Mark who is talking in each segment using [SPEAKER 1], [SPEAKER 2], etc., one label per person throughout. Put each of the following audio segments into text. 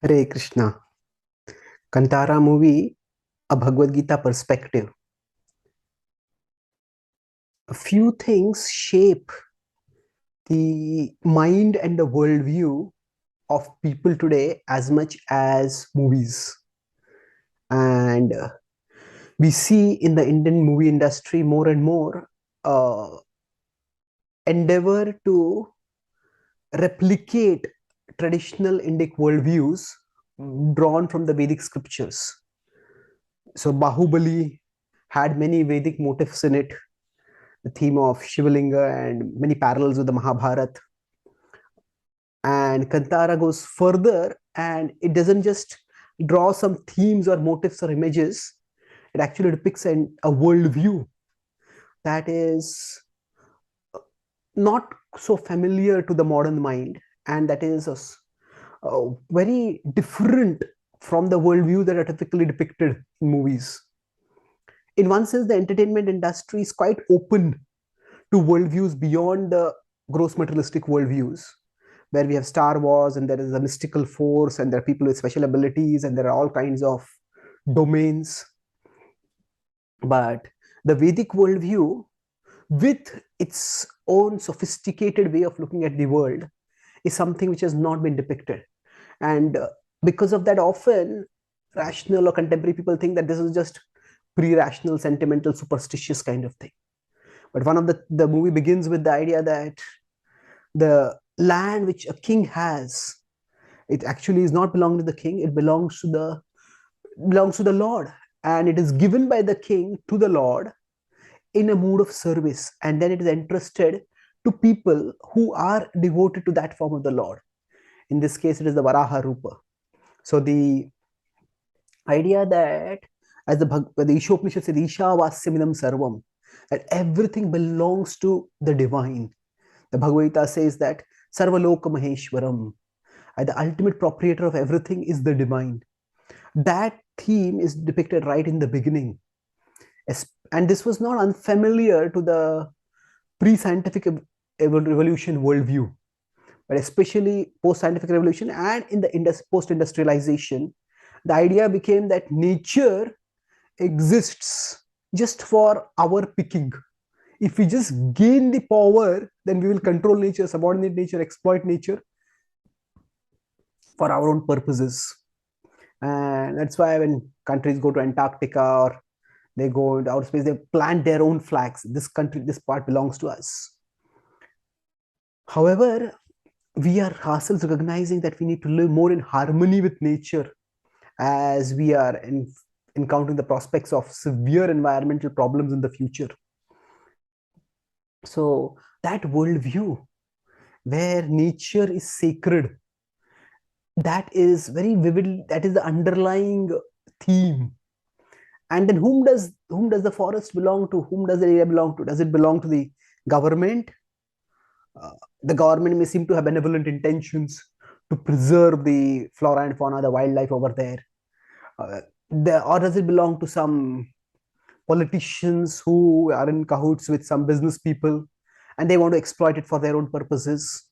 [SPEAKER 1] Hare Krishna. Kantara movie, A Bhagavad Gita perspective. A few things shape the mind and the worldview of people today as much as movies. And we see in the Indian movie industry more and more uh, endeavor to replicate traditional Indic worldviews drawn from the Vedic scriptures. So Bahubali had many Vedic motifs in it, the theme of Shivalinga and many parallels with the Mahabharata. And Kantara goes further and it doesn't just draw some themes or motifs or images, it actually depicts a worldview that is not so familiar to the modern mind, and that is very different from the worldview that are typically depicted in movies. In one sense, the entertainment industry is quite open to worldviews beyond the gross materialistic worldviews, where we have Star Wars and there is a mystical force and there are people with special abilities and there are all kinds of domains. But the Vedic worldview, with its own sophisticated way of looking at the world, is something which has not been depicted. And because of that, often rational or contemporary people think that this is just pre-rational, sentimental, superstitious kind of thing. But one of the movie begins with the idea that the land which a king has, it actually is not belonging to the king, it belongs to the Lord, and it is given by the king to the Lord in a mood of service, and then it is entrusted to people who are devoted to that form of the Lord. In this case, it is the Varaha Rupa. So the idea that, as the Ishopanishad says, Isha Vasyamidam Sarvam, that everything belongs to the divine. The Bhagavad Gita says that Sarvaloka Maheshwaram, the ultimate proprietor of everything is the divine. That theme is depicted right in the beginning. And this was not unfamiliar to the pre-scientific revolution worldview, but especially post-scientific revolution and in the post-industrialization, the idea became that nature exists just for our picking. If we just gain the power, then we will control nature, subordinate nature, exploit nature for our own purposes. And that's why when countries go to Antarctica or they go into outer space, they plant their own flags. This country, this part belongs to us. However, we are ourselves recognizing that we need to live more in harmony with nature as we are encountering the prospects of severe environmental problems in the future. So that worldview where nature is sacred, that is very vivid, that is the underlying theme. And then whom does the forest belong to? Whom does the area belong to? Does it belong to the government? The government may seem to have benevolent intentions to preserve the flora and fauna, the wildlife over there. Or does it belong to some politicians who are in cahoots with some business people and they want to exploit it for their own purposes?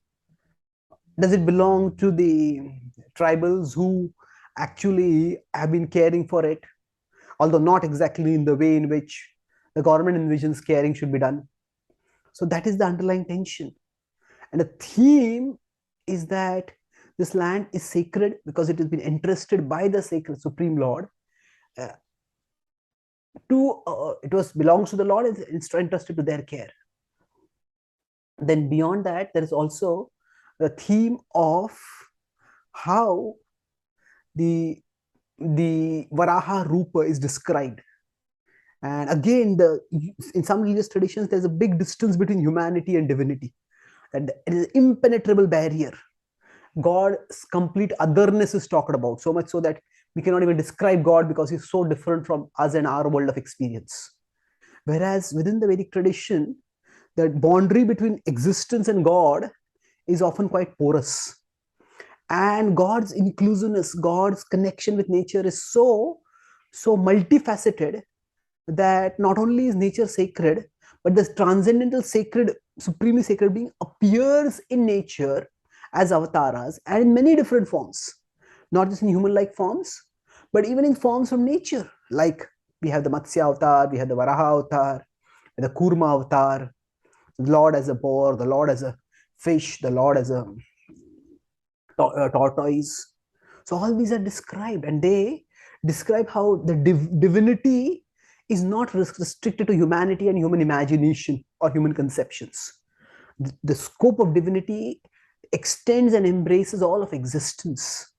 [SPEAKER 1] Does it belong to the tribals who actually have been caring for it, although not exactly in the way in which the government envisions caring should be done? So that is the underlying tension. And the theme is that this land is sacred because it has been entrusted by the sacred Supreme Lord. It was belongs to the Lord and it's entrusted to their care. Then beyond that, there is also the theme of how the Varaha Rupa is described. And again, in some religious traditions, there's a big distance between humanity and divinity. That it is an impenetrable barrier. God's complete otherness is talked about, so much so that we cannot even describe God because he's so different from us and our world of experience. Whereas within the Vedic tradition, the boundary between existence and God is often quite porous. And God's inclusiveness, God's connection with nature is so multifaceted that not only is nature sacred, but the transcendental sacred, supremely sacred being appears in nature as avatars and in many different forms. not just in human-like forms, but even in forms from nature. Like we have the Matsya avatar, we have the Varaha avatar, the Kurma avatar, the Lord as a boar, the Lord as a fish, the Lord as a tortoise. So all these are described, and they describe how the divinity is not restricted to humanity and human imagination or human conceptions. The scope of divinity extends and embraces all of existence.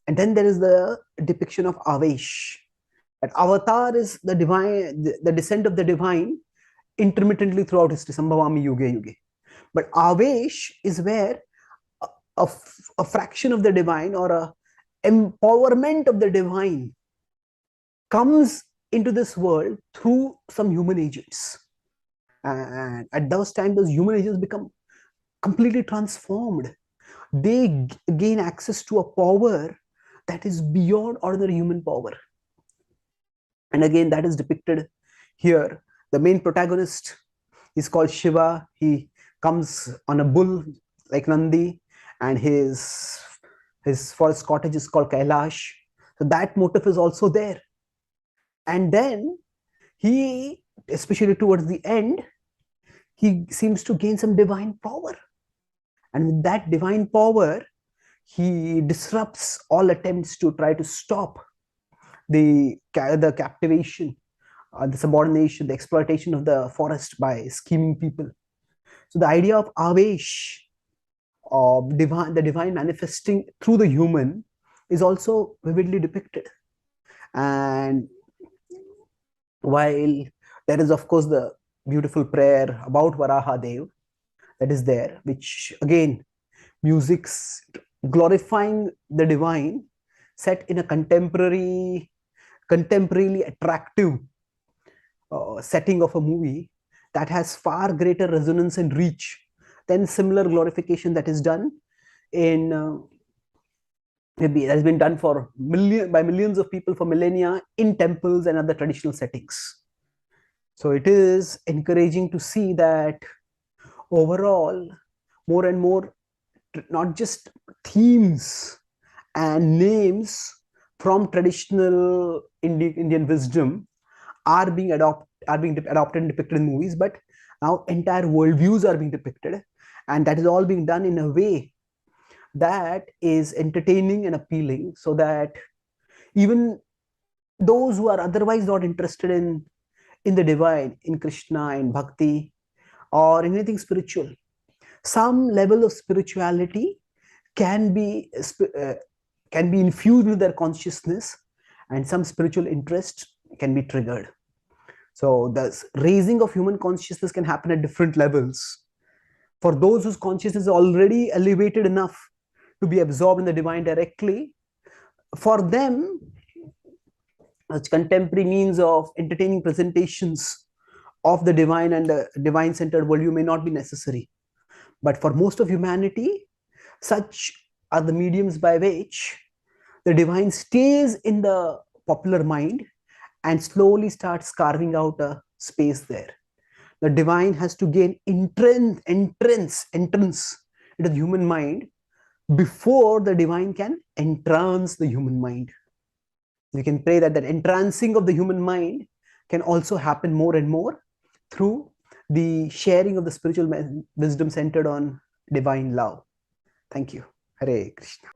[SPEAKER 1] And then there is the depiction of Avesh. That avatar is the divine, the descent of the divine intermittently throughout history, Sambhavami Yuge Yuge. But Avesh is where a, a fraction of the divine or a empowerment of the divine comes into this world through some human agents. And at those times, those human agents become completely transformed. They gain access to a power that is beyond ordinary human power. And again, that is depicted here. The main protagonist is called Shiva. He comes on a bull like Nandi, and his forest cottage is called Kailash. So that motive is also there. And then he, especially towards the end, he seems to gain some divine power. And with that divine power, he disrupts all attempts to try to stop the captivation, the subordination, the exploitation of the forest by scheming people. So the idea of Avesh, of the divine manifesting through the human, is also vividly depicted. And while there is, of course, the beautiful prayer about Varaha Dev that is there, which again, music's glorifying the divine, set in a contemporarily attractive setting of a movie that has far greater resonance and reach than similar glorification that is done in maybe that has been done for by millions of people for millennia in temples and other traditional settings. So it is encouraging to see that overall, more and more, not just themes and names from traditional Indian wisdom are being adopted and depicted in movies, but now entire worldviews are being depicted, and that is all being done in a way that is entertaining and appealing, so that even those who are otherwise not interested in the divine, in Krishna, in bhakti, or anything spiritual, some level of spirituality can be infused with their consciousness, and some spiritual interest can be triggered. So the raising of human consciousness can happen at different levels. For those whose consciousness is already elevated enough to be absorbed in the divine directly, for them, contemporary means of entertaining presentations of the divine and the divine centered worldview may not be necessary. But for most of humanity, such are the mediums by which the divine stays in the popular mind and slowly starts carving out a space there. The divine has to gain entrance into the human mind before the divine can entrance the human mind. We can pray that entrancing of the human mind can also happen more and more through the sharing of the spiritual wisdom centered on divine love. Thank you. Hare Krishna.